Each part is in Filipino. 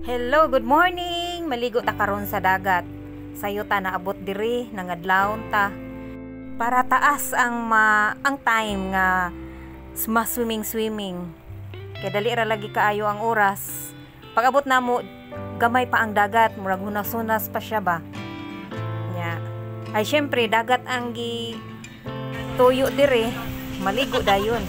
Hello, good morning. Maligo ta karon sa dagat. Sayo ta naabot diri nangadlawon ta. Para taas ang time nga swimming. Kaya dali ra lagi kaayo ang oras. Pag abot namo gamay pa ang dagat, murag hunas-hunas pa siya ba. Nya. Ay syempre dagat ang gi tuyo diri, maligo dayon.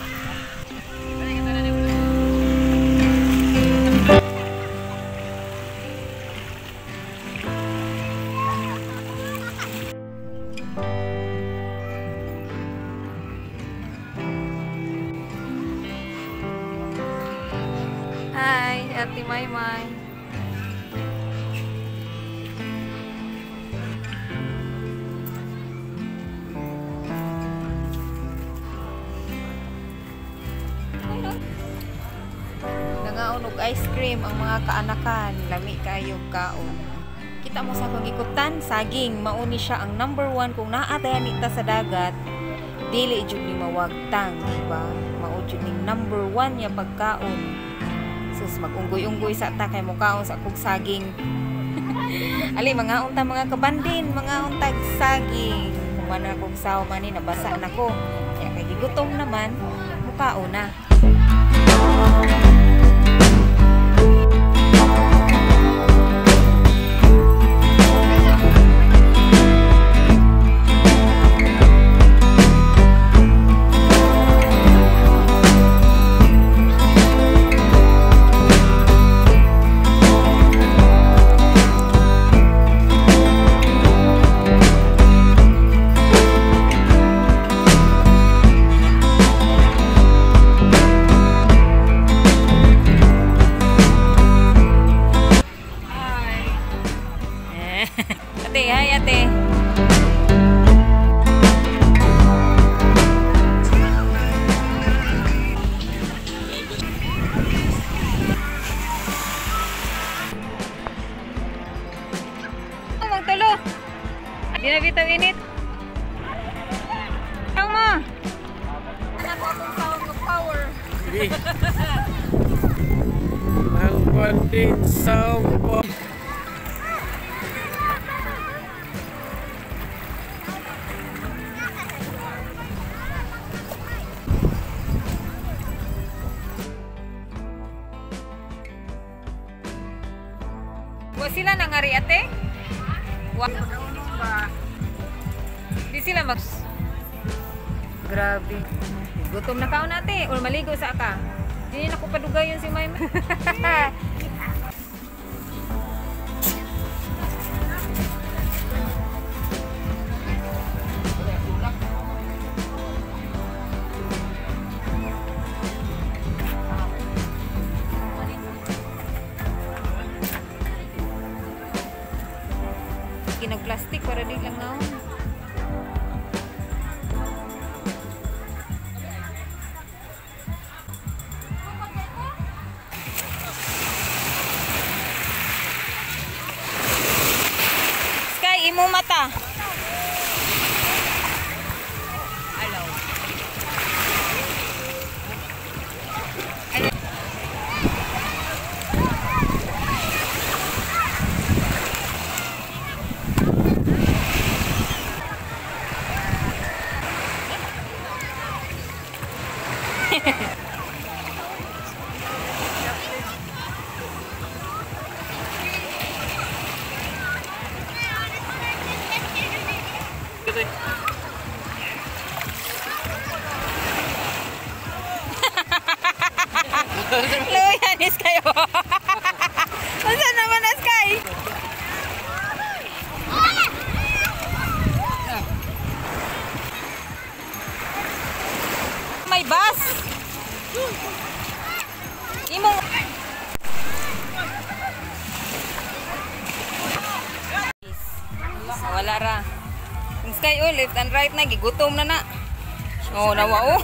Hi, Ate Maymay. Nangaon og ice cream ang mga kaanakan, lami kayo kaon. Kita mo sa pagikutan, saging mauni siya ang number 1 kung naa dani ta sa dagat. Dili jud ni mawagtang, diba? Mao jud ning number 1 ya pagkaon. Sus, mag-unggoy-unggoy sa ta kay mukaon sa kog saging. Ali mga unta mga kabandin, mga untag saging. Kumana kog saw man ni nabasa na ko. Kaya kay gigutom naman, mukaon na. Ate, hi ate. Magtulo. Di na bitaw init. Ang mo. Ano akong sound of power? Ang banding sound po. Wa sila nangari ate? Wa. Di sila mag... Grabe. Gutom na kaon ate. O maligo sa ka. Di na ko padugay yun si Mayma. Nag-plastic para di lang naon. Sky, imo mata. Hello. Luyanis kayo. Saan naman na Sky? May bus. Imo. Wala ra. Ang Sky left and right na gigutom na na. Oh, nawa oh.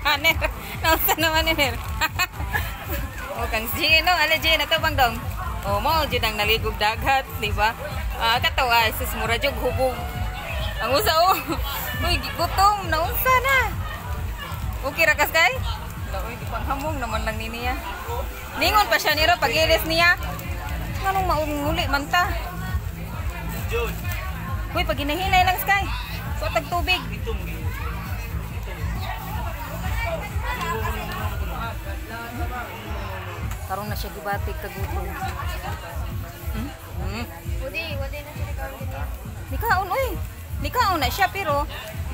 Aner. Nausa naman ni Ner. Oh, kang Gino, ala Gino to bang dong. Oh, mo jud ang naligog dagat, di ba? Katawa sus mura jud hubog. Ang usa oh. Uy, gutom, naunsa na. Okay ra ka Sky? Uy, di pang hamong naman lang ni niya. Ningon pa siya niro pag-ilis niya. Nganong maunguli man ta? Uy, pag hinahinay lang Sky. So tag tubig. Karon na siya gibatig kagutom. Wadi na siya karon din. Nikaon uy. Nikaon na siya pero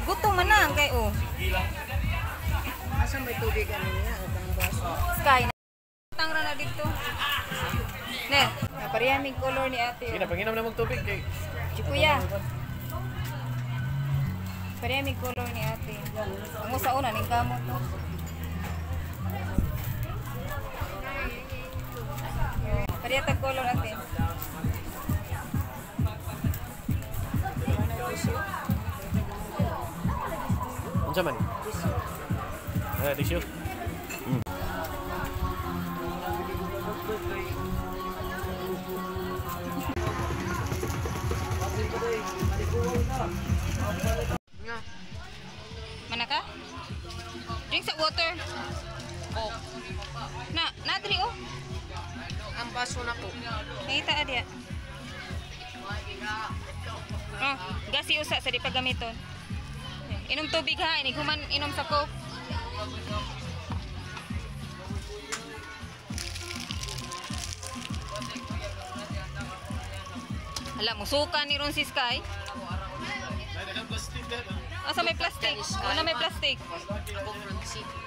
gutom man na kay oh. Asa may tubig ano niya? Ang baso. Sky. Tangra na dito. Ne, parehang color ni ate. Sige na, panginom na mong tubig kay. Si kuya. Parehang color ni ate. Amo sa una ning kamot. Parehang tag color ate. Unsa man? Tissue. Mana ka? Drink sa water. Oh. Na diri oh. Ang baso na ko. Nakita adya. Oh, gasi usa sa di pagamiton. Inom tubig ha, ini human inom sa coke. Hala, musukan ni ron si Sky. Asa may plastic? Ano may plastic? Ako from city.